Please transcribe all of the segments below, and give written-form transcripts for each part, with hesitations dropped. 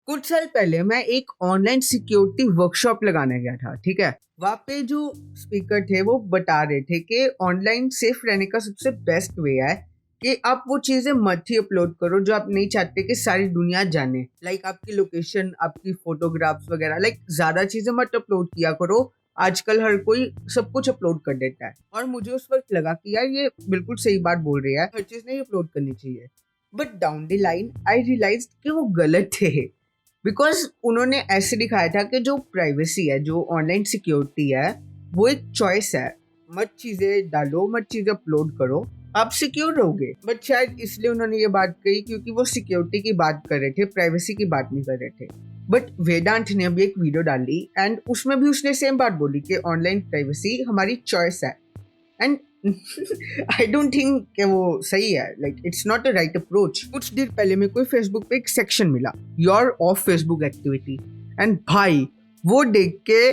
कुछ साल पहले मैं एक ऑनलाइन सिक्योरिटी वर्कशॉप लगाने गया था, ठीक है। वहाँ पे जो स्पीकर थे वो बता रहे थे कि ऑनलाइन सेफ रहने का सबसे बेस्ट वे है कि आप वो चीजें मत ही अपलोड करो जो आप नहीं चाहते कि सारी दुनिया जाने। लाइक आपकी लोकेशन, आपकी फोटोग्राफ्स वगैरह, लाइक ज्यादा चीजें मत अपलोड किया करो। आजकल हर कोई सब कुछ अपलोड कर देता है और मुझे उस वक्त लगा कि यार ये बिल्कुल सही बात बोल रही है, हर चीज नहीं अपलोड करनी चाहिए। But down the line I realise कि वो गलत थे, बिकॉज उन्होंने ऐसे दिखाया था कि जो प्राइवेसी है, जो ऑनलाइन सिक्योरिटी है, वो एक चॉइस है। मत चीजें डालो, मत चीजें अपलोड करो, आप सिक्योर रहोगे। बट शायद इसलिए उन्होंने ये बात कही क्योंकि वो सिक्योरिटी की बात कर रहे थे, प्राइवेसी की बात नहीं कर रहे थे। बट वेदांत ने अभी एक वीडियो डाली एंड उसमें भी उसने सेम बात बोली कि ऑनलाइन प्राइवेसी हमारी चॉइस है। एंड आई डोंट थिंक कि वो सही है। Like it's not a right approach. कुछ देर पहले मेरे को फेसबुक पे एक सेक्शन मिला, your of Facebook activity, and भाई वो देख के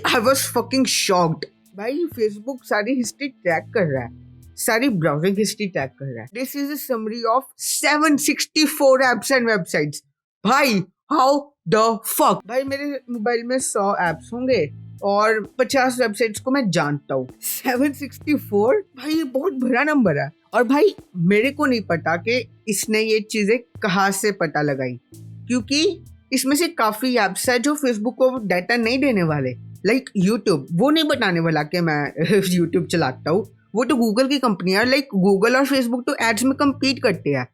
आई वाज फकिंग शॉक्ड। भाई फेसबुक सारी हिस्ट्री ट्रैक कर रहा है, सारी ब्राउजिंग हिस्ट्री ट्रैक कर रहा है। This is a summary of 764 apps and websites. भाई हाउ द फक। भाई मेरे मोबाइल में 100 एप्स होंगे और 50 वेबसाइट्स को मैं जानता हूँ। 764 भाई ये बहुत बड़ा नंबर है। और भाई मेरे को नहीं पता कि इसने ये चीजें कहाँ से पता लगाई, क्योंकि इसमें से काफी एप्स है जो फेसबुक को डाटा नहीं देने वाले। लाइक यूट्यूब, वो नहीं बताने वाला कि मैं यूट्यूब चलाता हूँ, वो तो गूगल की कंपनी है। लाइक गूगल और फेसबुक तो एड्स में कम्पीट करते हैं।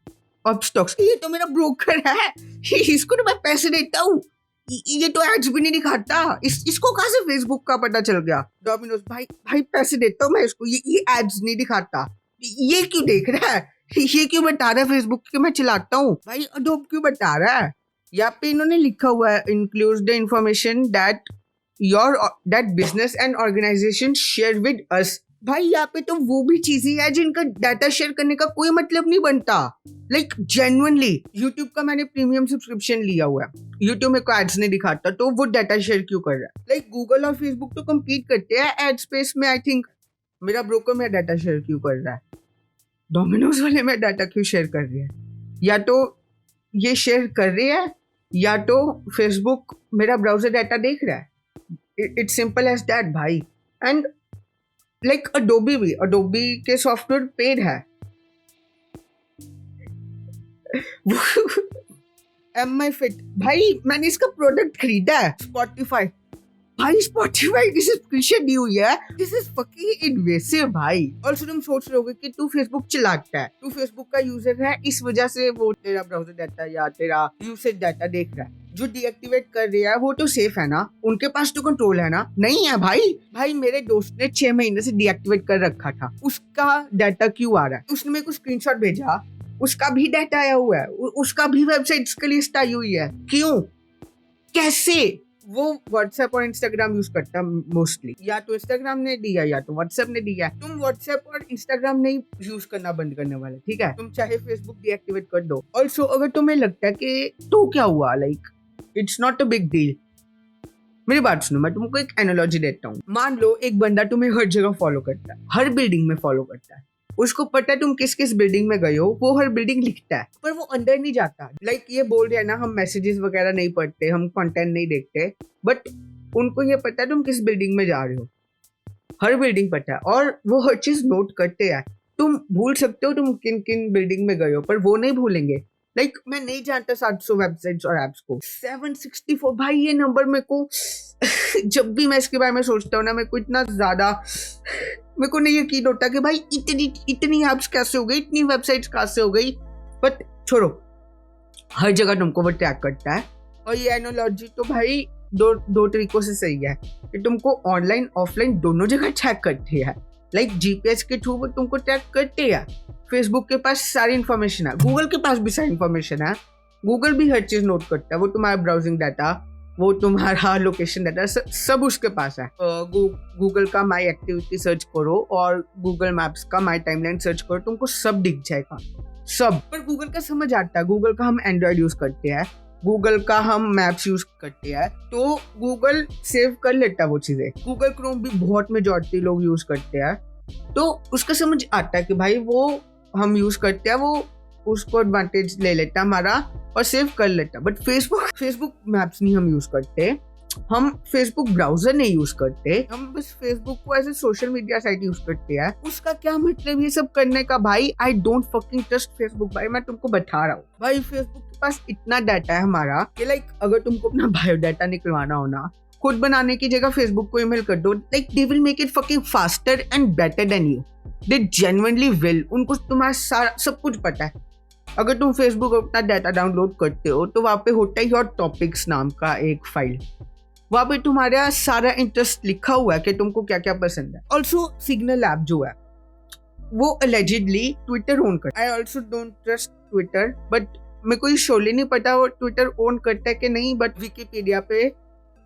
अब स्टॉक्स, ये तो मेरा ब्रोकर है, इसको तो मैं पैसे देता हूँ, ये तो एड्स भी नहीं दिखाता, इसको कहाँ से फेसबुक का पता चल गया। डोमिनोज, भाई पैसे देता हूँ मैं इसको, ये एड्स नहीं दिखाता, ये क्यों देख रहा है, ये क्यों बता रहा है फेसबुक कि मैं चलाता हूँ। भाई अडोब क्यों बता रहा है। यहाँ पे इन्होंने लिखा हुआ है, includes the information that business and organisation share with us. भाई यहाँ पे तो वो भी चीजें है जिनका डाटा शेयर करने का कोई मतलब नहीं बनता। लाइक जेन्युइनली यूट्यूब का मैंने प्रीमियम सब्सक्रिप्शन लिया हुआ है, यूट्यूब में कोई एड्स नहीं दिखाता, तो वो डाटा शेयर क्यों कर रहा है। लाइक गूगल और फेसबुक तो कम्पीट करते हैं एड स्पेस में। आई थिंक मेरा ब्रोकर में डाटा शेयर क्यों कर रहा है, डोमिनोज वाले में डाटा क्यों शेयर कर रहे हैं। या तो ये शेयर कर रहे हैं या तो फेसबुक मेरा ब्राउजर डाटा देख रहा है। इट्स सिंपल एज दैट भाई। एंड लाइक अडोबी भी, अडोबी के सॉफ्टवेयर पेड है। MI Fit, भाई मैंने इसका प्रोडक्ट खरीदा है। स्पॉटिफाई, भाई स्पॉटिफाई की सब्सक्रिप्शन दी हुई है। दिस इज फकिंग इन्वेसिव भाई। और तुम सोच रहे होगे कि तू फेसबुक चलाता है, तू फेसबुक का यूजर है, इस वजह से वो तेरा ब्राउजर डाटा या तेरा यूसेज डाटा देख रहा है। जो डीएक्टिवेट कर रहा है वो तो सेफ है ना, उनके पास तो कंट्रोल है ना। नहीं है भाई मेरे दोस्त ने 6 महीने से डीएक्टिवेट कर रखा था, उसका डाटा क्यों आ रहा है। उसने मेरे को स्क्रीनशॉट भेजा, उसका भी डाटा आया हुआ है, उसका भी वेबसाइट्स की लिस्ट आई हुई है। क्यों, कैसे। वो व्हाट्सएप और इंस्टाग्राम यूज करता है मोस्टली, या तो इंस्टाग्राम ने दिया या तो व्हाट्सएप ने दिया। तुम व्हाट्सएप और इंस्टाग्राम नहीं यूज करना बंद करने वाले, ठीक है। तुम चाहे फेसबुक डीएक्टिवेट कर दो। ऑल्सो अगर तुम्हें लगता है कि तो क्या हुआ, like it's not a big deal. मेरी बात सुनो, मैं तुमको एक एनालॉजी देता हूँ। मान लो एक बंदा तुम्हें हर जगह फॉलो करता है, हर बिल्डिंग में फॉलो करता है, उसको पता है तुम किस किस बिल्डिंग में गए हो, वो हर बिल्डिंग लिखता है, पर वो अंदर नहीं जाता। लाइक ये बोल रहे हैं ना, हम मैसेजेस वगैरह नहीं पढ़ते, हम कंटेंट नहीं देखते, बट उनको ये पता है तुम किस बिल्डिंग में जा रहे हो, हर बिल्डिंग पता है, और वो हर चीज नोट करते हैं। तुम भूल सकते हो तुम किन किन बिल्डिंग में गए हो, पर वो नहीं भूलेंगे। लाइक मैं नहीं जानता 700 वेबसाइट्स और एप्स को। 764 भाई, ये नंबर मेरे को जब भी मैं इसके बारे में सोचता हूँ ना, मेरे को इतना ज्यादा, मेरे को नहीं यकीन होता कि भाई इतनी एप्स कैसे हो गई, इतनी वेबसाइट्स कैसे हो गई। बट छोड़ो, हर जगह तुमको वो ट्रैक करता है। और ये एनालॉजी तो भाई दो तरीकों से सही है कि तुमको ऑनलाइन ऑफलाइन दोनों जगह ट्रैक करती है। लाइक जीपीएस के थ्रू वो तुमको ट्रैक करते हैं। फेसबुक के पास सारी इन्फॉर्मेशन है, गूगल के पास भी सारी इन्फॉर्मेशन है, गूगल भी हर चीज नोट करता है। वो तुम्हारा ब्राउजिंग डाटा, वो तुम्हारा लोकेशन डाटा, सब उसके पास है। गूगल का माई एक्टिविटी सर्च करो और गूगल मैप्स का माई टाइमलाइन सर्च करो, तुमको सब दिख जाएगा, सब। पर गूगल का समझ आता है, गूगल का हम एंड्रॉइड यूज करते हैं, गूगल का हम मैप्स यूज करते हैं, तो गूगल सेव कर लेता है वो चीजें। गूगल क्रोम भी बहुत मेजॉरिटी लोग यूज करते हैं, तो उसका समझ आता है कि भाई वो हम यूज करते हैं, वो उसको एडवांटेज ले लेता हमारा और सेव कर लेता। बट फेसबुक मैप्स नहीं हम यूज करते, हम फेसबुक ब्राउजर नहीं यूज करते, हम बस फेसबुक को as a social media site use करते हैं। उसका क्या मतलब ये सब करने का भाई? I don't fucking trust Facebook भाई, मैं तुमको बता रहा हूँ भाई। फेसबुक के पास इतना डाटा है हमारा कि लाइक अगर तुमको अपना बायोडाटा निकलवाना हो ना, खुद बनाने की जगह फेसबुक को ईमेल कर दो, like they will make it fucking faster and better than you. They genuinely will. उनको तुम्हारा सारा सब कुछ पता है। अगर तुम फेसबुक अपना डाटा डाउनलोड करते हो तो वहाँ पे होता ही हॉट टॉपिक्स नाम का एक फाइल, वहाँ पे तुम्हारा सारा इंटरेस्ट लिखा हुआ है कि तुमको क्या क्या पसंद है। ऑल्सो सिग्नल ऐप जो है वो अलेजिडली ट्विटर ओन करता है। I also don't trust Twitter, but मेरे को ये श्योरली नहीं पता वो ट्विटर ओन करता है कि नहीं, बट विकिपीडिया पे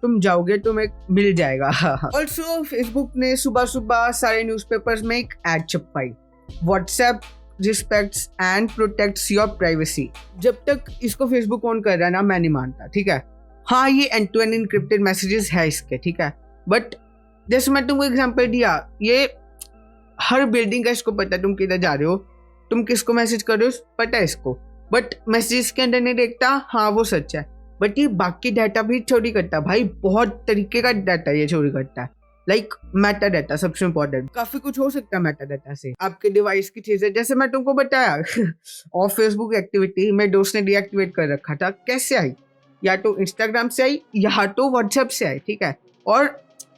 तुम जाओगे तुम्हें मिल जाएगा। ऑल्सो फेसबुक ने सुबह सुबह सारे न्यूज़पेपर्स में एक एड छपवाई, WhatsApp respects and protects your privacy. जब तक इसको फेसबुक ऑन कर रहा है ना, मैं नहीं मानता, ठीक है। हाँ, ये end to end encrypted messages है इसके, ठीक है, बट जैसे मैं तुमको एग्जांपल दिया, ये हर बिल्डिंग का इसको पता है तुम किधर जा रहे हो, तुम किसको मैसेज कर रहे हो पता है इसको, बट मैसेजेस के अंदर नहीं देखता। हाँ वो सच है, बट ये बाकी डाटा भी चोरी करता है भाई। बहुत तरीके का डाटा ये चोरी करता है, लाइक मेटा डाटा सबसे इम्पोर्टेंट। काफी कुछ हो सकता है मेटा डाटा से, आपके डिवाइस की चीजें। जैसे मैं तुमको बताया और फेसबुक एक्टिविटी मेरे दोस्त ने डीएक्टिवेट कर रखा था। कैसे आई? या तो इंस्टाग्राम से आई या तो व्हाट्सएप से आई, ठीक है। और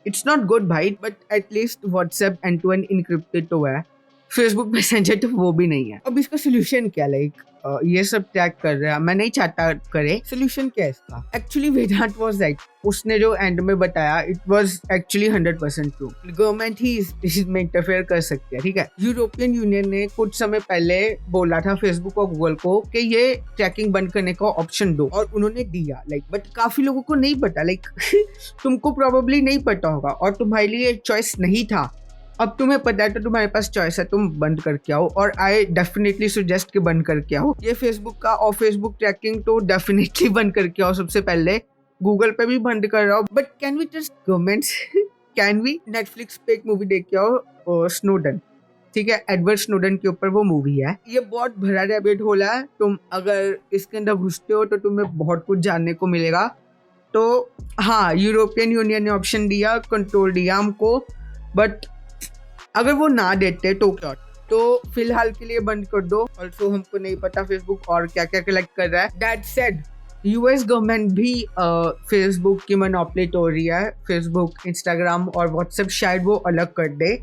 इट्स नॉट गुड भाई, but at least WhatsApp end to end encrypted तो है, फेसबुक मैसेंजर तो वो भी नहीं है। अब इसका सोल्यूशन क्या? लाइक ये सब ट्रैक कर रहा है, मैं नहीं चाहता करे। सोल्यूशन क्या है इसका? एक्चुअली वेदांत वाज राइट, उसने जो एंड में बताया it was actually 100% true. Government ही इसमें इंटरफेयर कर सकती है, ठीक है। यूरोपियन यूनियन ने कुछ समय पहले बोला था फेसबुक और गूगल को कि ये ट्रैकिंग बंद करने का ऑप्शन दो, और उन्होंने दिया। लाइक बट काफी लोगों को नहीं पता, लाइक तुमको प्रोबेबली नहीं पता होगा और तुम्हारे लिए चॉइस नहीं था। अब तुम्हें पता है तो तुम्हारे पास चॉइस है, तुम बंद करके आओ। और आई डेफिनेटली सजेस्ट कि बंद करके आओ ये फेसबुक का, और फेसबुक ट्रैकिंग तो डेफिनेटली बंद करके आओ सबसे पहले। गूगल पे भी बंद कर रहा हो, but can we trust governments? Can we? Netflix पे एक मूवी देख के आओ, स्नोडन, ठीक है, एडवर्ड स्नोडन के ऊपर वो मूवी है। ये बहुत भरा रैबिट होल है, तुम अगर इसके अंदर घुसते हो तो तुम्हें बहुत कुछ जानने को मिलेगा। तो हाँ, यूरोपियन यूनियन ने ऑप्शन दिया, कंट्रोल दिया हमको, बट अगर वो ना देते तो क्या? तो फिलहाल के लिए बंद कर दो। ऑल्सो हमको नहीं पता फेसबुक और क्या क्या कलेक्ट कर रहा है। दैट सेड, यूएस गवर्नमेंट भी फेसबुक की मोनोपोली तोड़ रही है। फेसबुक, इंस्टाग्राम और व्हाट्सएप शायद वो अलग कर दे,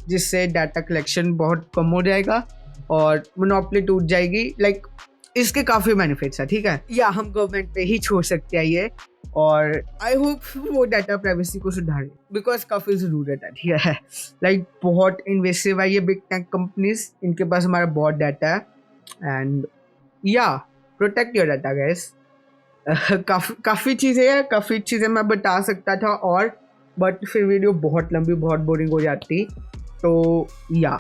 जिससे डाटा कलेक्शन बहुत कम हो जाएगा और मोनोपोली टूट जाएगी। लाइक इसके काफ़ी बेनिफिट्स है, ठीक है। या हम गवर्नमेंट पे ही छोड़ सकते हैं ये, और आई होप वो डाटा प्राइवेसी को सुधारे, बिकॉज काफ़ी ज़रूरत है, ठीक है। लाइक बहुत इन्वेसिव है ये बिग टेक कंपनीज, इनके पास हमारा बहुत डाटा है। एंड या प्रोटेक्ट योर डाटा गाइस। काफ़ी चीज़ें मैं बता सकता था और, बट फिर वीडियो बहुत लंबी, बहुत बोरिंग हो जाती। तो या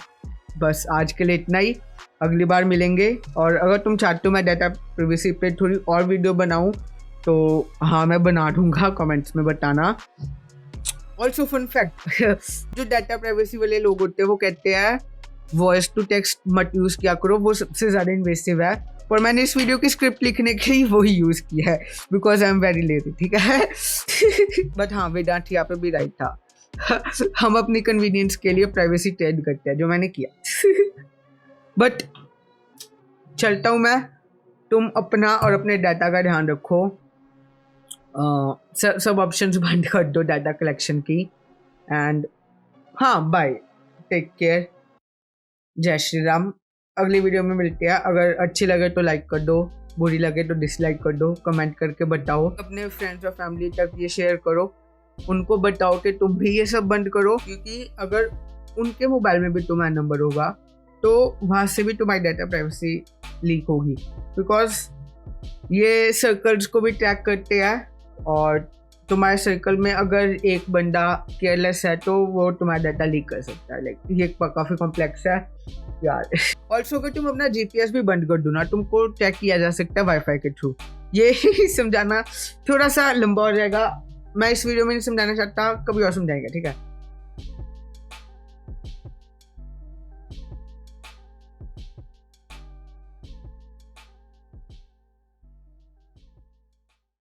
बस आज के लिए इतना ही, अगली बार मिलेंगे। और अगर तुम चाहते हो मैं डाटा प्राइवेसी पे थोड़ी और वीडियो बनाऊं तो हाँ मैं बना दूंगा, कमेंट्स में बताना। ऑल्सो फन फैक्ट, जो डाटा प्राइवेसी वाले लोग होते हैं वो कहते हैं वॉइस टू टेक्स्ट मत यूज़ किया करो, वो सबसे ज़्यादा इन्वेसिव है। और मैंने इस वीडियो की स्क्रिप्ट लिखने के लिए वही यूज़ किया है, because I am very lazy, ठीक है। बट हाँ, वेदांत यहाँ पे भी राइट था। हम अपनी कन्वीनियंस के लिए प्राइवेसी ट्रेड करते हैं, जो मैंने किया। बट चलता हूँ मैं, तुम अपना और अपने डाटा का ध्यान रखो। सब ऑप्शंस बंद कर दो डाटा कलेक्शन की। एंड हाँ, बाय, टेक केयर, जय श्री राम। अगली वीडियो में मिलते हैं। अगर अच्छी लगे तो लाइक कर दो, बुरी लगे तो डिसलाइक कर दो, कमेंट करके बताओ। अपने फ्रेंड्स और फैमिली तक ये शेयर करो, उनको बताओ कि तुम भी ये सब बंद करो, क्योंकि अगर उनके मोबाइल में भी तुम्हारा नंबर होगा तो वहाँ से भी तुम्हारी डाटा प्राइवेसी लीक होगी। बिकॉज ये सर्कल्स को भी ट्रैक करते हैं, और तुम्हारे सर्कल में अगर एक बंदा केयरलेस है तो वो तुम्हारा डाटा लीक कर सकता है। लाइक ये काफ़ी कॉम्प्लेक्स है यार। ऑल्सो अगर तुम अपना GPS भी बंद कर दो ना, तुमको ट्रैक किया जा सकता है वाईफाई के थ्रू। ये समझाना थोड़ा सा लंबा हो जाएगा, मैं इस वीडियो में नहीं समझाना चाहता, कभी और समझाएंगे, ठीक है।